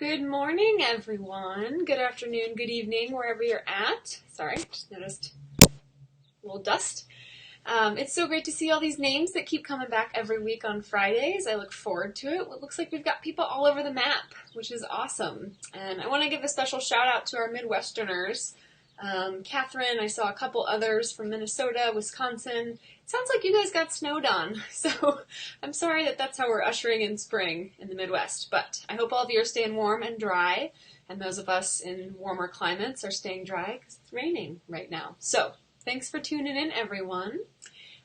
Good morning, everyone. Good afternoon, good evening, wherever you're at. Sorry, just noticed a little dust. It's so great to see all these names that keep coming back every week on Fridays. I look forward to it. It looks like we've got people all over the map, which is awesome. And I want to give a special shout out to our Midwesterners. Catherine, I saw a couple others from Minnesota, Wisconsin. It sounds like you guys got snowed on, so I'm sorry that that's how we're ushering in spring in the Midwest, but I hope all of you are staying warm and dry, and those of us in warmer climates are staying dry because it's raining right now. So, thanks for tuning in, everyone.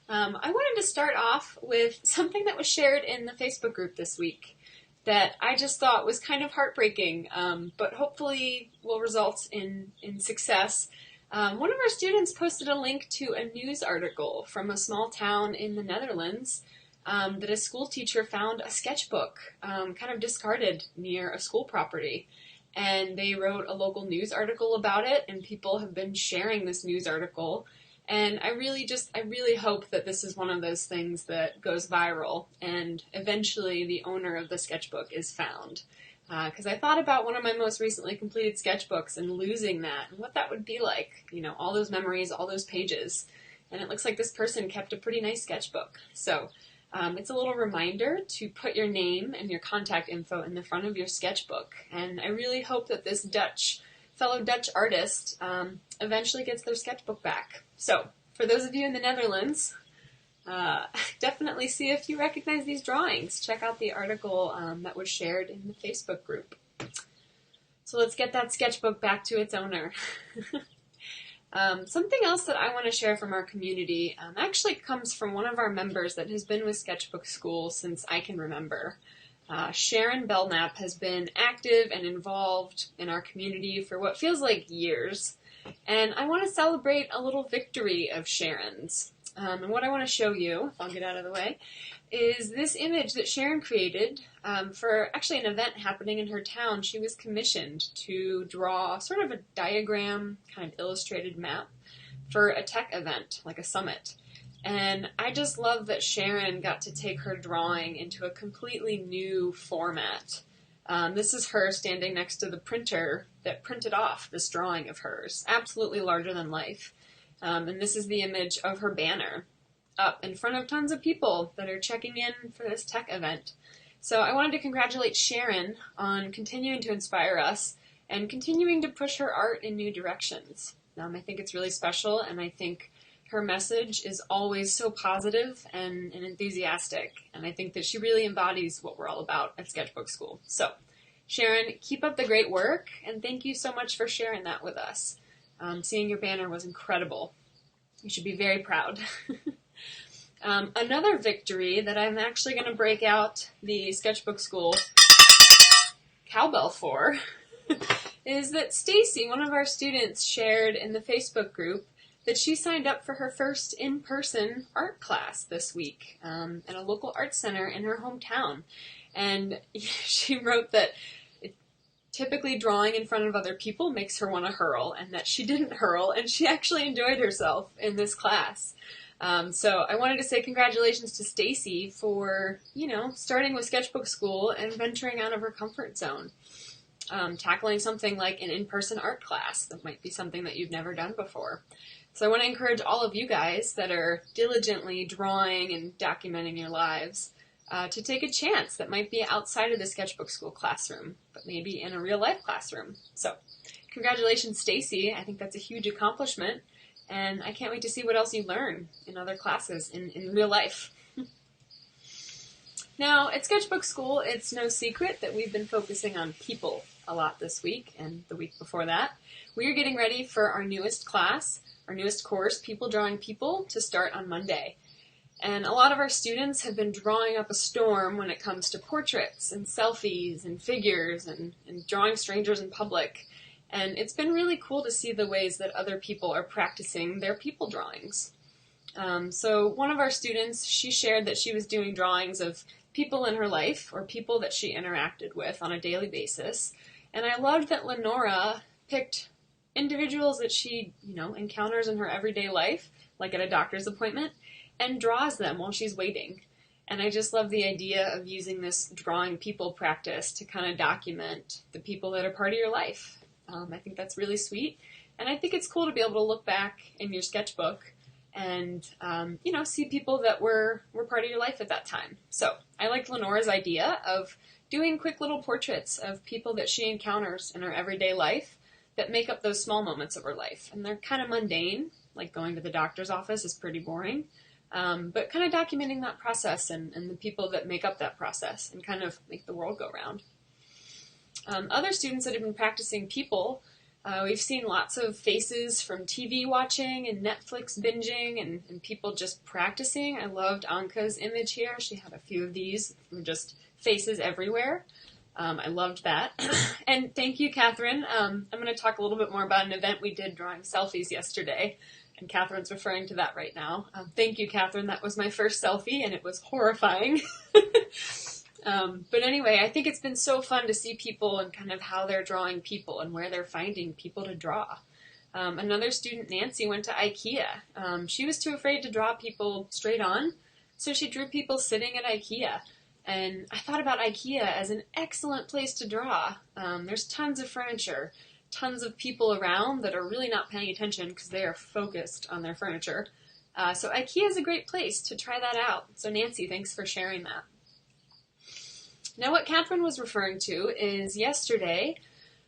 I wanted to start off with something that was shared in the Facebook group this week that I just thought was kind of heartbreaking, but hopefully will result in success. One of our students posted a link to a news article from a small town in the Netherlands that a school teacher found a sketchbook kind of discarded near a school property. And they wrote a local news article about it, and people have been sharing this news article. And I really hope that this is one of those things that goes viral and eventually the owner of the sketchbook is found. Because I thought about one of my most recently completed sketchbooks and losing that and what that would be like. You know, all those memories, all those pages. And it looks like this person kept a pretty nice sketchbook. So it's a little reminder to put your name and your contact info in the front of your sketchbook. And I really hope that this fellow Dutch artist eventually gets their sketchbook back. So, for those of you in the Netherlands, definitely see if you recognize these drawings. Check out the article that was shared in the Facebook group. So let's get that sketchbook back to its owner. Something else that I want to share from our community actually comes from one of our members that has been with Sketchbook School since I can remember. Sharon Belknap has been active and involved in our community for what feels like years, and I want to celebrate a little victory of Sharon's. And what I want to show you, if I'll get out of the way, is this image that Sharon created for actually an event happening in her town. She was commissioned to draw sort of a diagram, kind of illustrated map for a tech event, like a summit. And I just love that Sharon got to take her drawing into a completely new format. This is her standing next to the printer that printed off this drawing of hers, absolutely larger than life. And this is the image of her banner up in front of tons of people that are checking in for this tech event. So I wanted to congratulate Sharon on continuing to inspire us and continuing to push her art in new directions. I think it's really special, and I think her message is always so positive and enthusiastic, and I think that she really embodies what we're all about at Sketchbook School. So, Sharon, keep up the great work, and thank you so much for sharing that with us. Seeing your banner was incredible. You should be very proud. Another victory that I'm actually going to break out the Sketchbook School cowbell for is that Stacy, one of our students, shared in the Facebook group that she signed up for her first in-person art class this week at a local art center in her hometown. And she wrote that typically drawing in front of other people makes her want to hurl, and that she didn't hurl, and she actually enjoyed herself in this class. So I wanted to say congratulations to Stacy for, starting with Sketchbook School and venturing out of her comfort zone. Tackling something like an in-person art class that might be something that you've never done before. So I want to encourage all of you guys that are diligently drawing and documenting your lives to take a chance that might be outside of the Sketchbook School classroom, but maybe in a real-life classroom. So congratulations, Stacy. I think that's a huge accomplishment, and I can't wait to see what else you learn in other classes in real life. Now, at Sketchbook School, it's no secret that we've been focusing on people a lot this week and the week before that. We are getting ready for our newest class, our newest course, People Drawing People, to start on Monday. And a lot of our students have been drawing up a storm when it comes to portraits and selfies and figures and drawing strangers in public. And it's been really cool to see the ways that other people are practicing their people drawings. So one of our students, she shared that she was doing drawings of people in her life or people that she interacted with on a daily basis. And I loved that Lenora picked individuals that she, encounters in her everyday life, like at a doctor's appointment, and draws them while she's waiting. And I just love the idea of using this drawing people practice to kind of document the people that are part of your life. I think that's really sweet. And I think it's cool to be able to look back in your sketchbook and, see people that were part of your life at that time. So I liked Lenore's idea of doing quick little portraits of people that she encounters in her everyday life that make up those small moments of her life. And they're kind of mundane, like going to the doctor's office is pretty boring. But kind of documenting that process and the people that make up that process and kind of make the world go round. Other students that have been practicing people, we've seen lots of faces from TV watching and Netflix binging and people just practicing. I loved Anka's image here. She had a few of these, just faces everywhere. I loved that. And thank you, Catherine. I'm going to talk a little bit more about an event we did drawing selfies yesterday. And Catherine's referring to that right now. Thank you, Catherine. That was my first selfie, and it was horrifying. But anyway, I think it's been so fun to see people and kind of how they're drawing people and where they're finding people to draw. Another student, Nancy, went to IKEA. She was too afraid to draw people straight on, so she drew people sitting at IKEA. And I thought about IKEA as an excellent place to draw. There's tons of furniture, tons of people around that are really not paying attention because they are focused on their furniture. So IKEA is a great place to try that out. So Nancy, thanks for sharing that. Now what Catherine was referring to is yesterday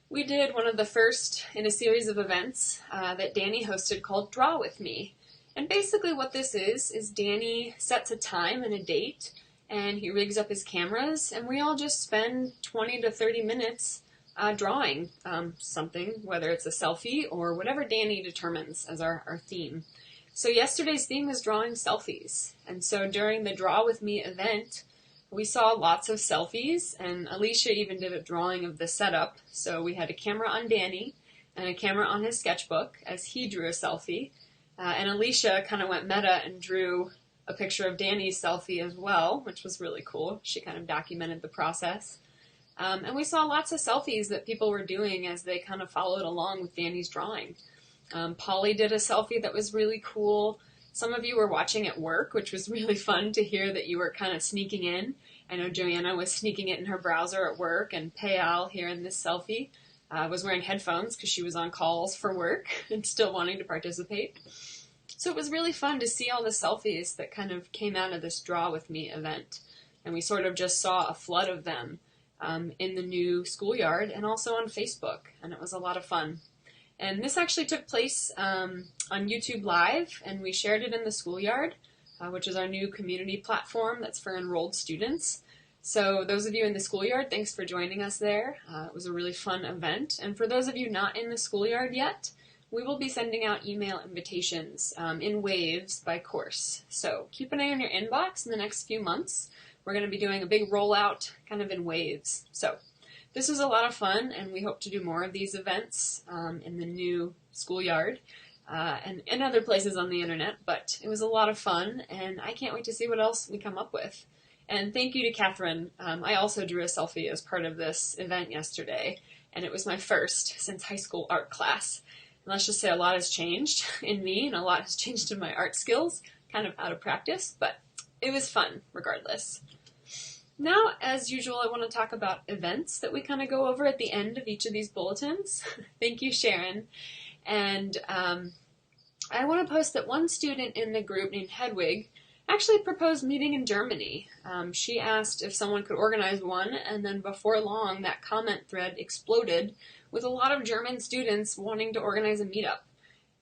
we did one of the first in a series of events that Danny hosted called Draw With Me. And basically what this is Danny sets a time and a date and he rigs up his cameras and we all just spend 20 to 30 minutes drawing something, whether it's a selfie or whatever Danny determines as our theme. So yesterday's theme was drawing selfies. And so during the Draw With Me event, we saw lots of selfies, and Alicia even did a drawing of the setup. So we had a camera on Danny and a camera on his sketchbook as he drew a selfie. And Alicia kind of went meta and drew a picture of Danny's selfie as well, which was really cool. She kind of documented the process. And we saw lots of selfies that people were doing as they kind of followed along with Danny's drawing. Polly did a selfie that was really cool. Some of you were watching at work, which was really fun to hear that you were kind of sneaking in. I know Joanna was sneaking it in her browser at work, and Payal here in this selfie was wearing headphones because she was on calls for work and still wanting to participate. So it was really fun to see all the selfies that kind of came out of this Draw With Me event. And we sort of just saw a flood of them in the new schoolyard and also on Facebook, and it was a lot of fun. And this actually took place on YouTube Live, and we shared it in the schoolyard, which is our new community platform that's for enrolled students. So those of you in the schoolyard, thanks for joining us there. It was a really fun event. And for those of you not in the schoolyard yet, we will be sending out email invitations in waves by course. So keep an eye on your inbox in the next few months. We're going to be doing a big rollout kind of in waves. So this was a lot of fun, and we hope to do more of these events in the new schoolyard and in other places on the internet, but it was a lot of fun, and I can't wait to see what else we come up with. And thank you to Catherine. I also drew a selfie as part of this event yesterday, and it was my first since high school art class. And let's just say a lot has changed in me, and a lot has changed in my art skills, kind of out of practice, but it was fun regardless. Now, as usual, I want to talk about events that we kind of go over at the end of each of these bulletins. Thank you, Sharon. And I want to post that one student in the group named Hedwig actually proposed meeting in Germany. She asked if someone could organize one, and then before long, that comment thread exploded with a lot of German students wanting to organize a meetup.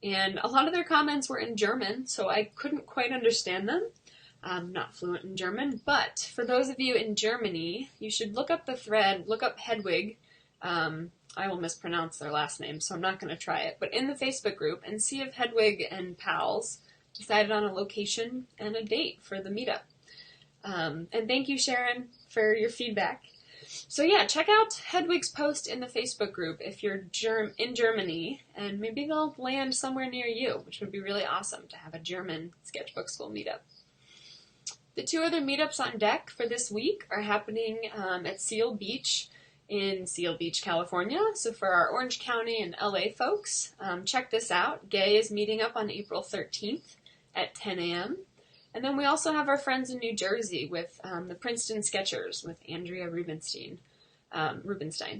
And a lot of their comments were in German, so I couldn't quite understand them. I'm not fluent in German, but for those of you in Germany, you should look up the thread, look up Hedwig. I will mispronounce their last name, so I'm not going to try it, but in the Facebook group, and see if Hedwig and pals decided on a location and a date for the meetup. And thank you, Sharon, for your feedback. So yeah, check out Hedwig's post in the Facebook group if you're in Germany, and maybe they'll land somewhere near you, which would be really awesome to have a German Sketchbook School meetup. The two other meetups on deck for this week are happening at Seal Beach in Seal Beach, California. So for our Orange County and LA folks, check this out. Gay is meeting up on April 13th at 10 a.m. And then we also have our friends in New Jersey with the Princeton Sketchers with Andrea Rubenstein.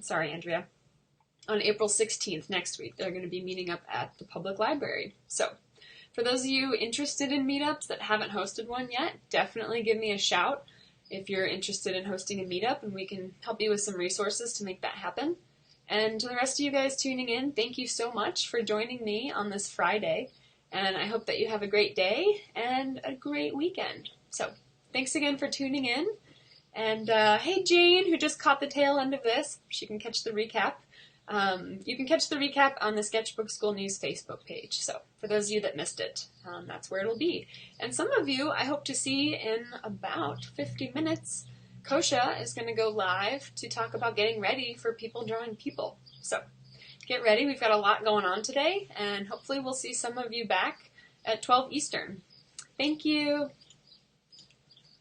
Sorry, Andrea. On April 16th, next week, they're going to be meeting up at the public library. So, for those of you interested in meetups that haven't hosted one yet, definitely give me a shout if you're interested in hosting a meetup, and we can help you with some resources to make that happen. And to the rest of you guys tuning in, thank you so much for joining me on this Friday, and I hope that you have a great day and a great weekend. So, thanks again for tuning in, and hey Jane, who just caught the tail end of this, she can catch the recap. You can catch the recap on the Sketchbook School News Facebook page. So, for those of you that missed it, that's where it'll be. And some of you I hope to see in about 50 minutes. Kosha is going to go live to talk about getting ready for People Drawing People. So, get ready. We've got a lot going on today, and hopefully we'll see some of you back at 12 Eastern. Thank you.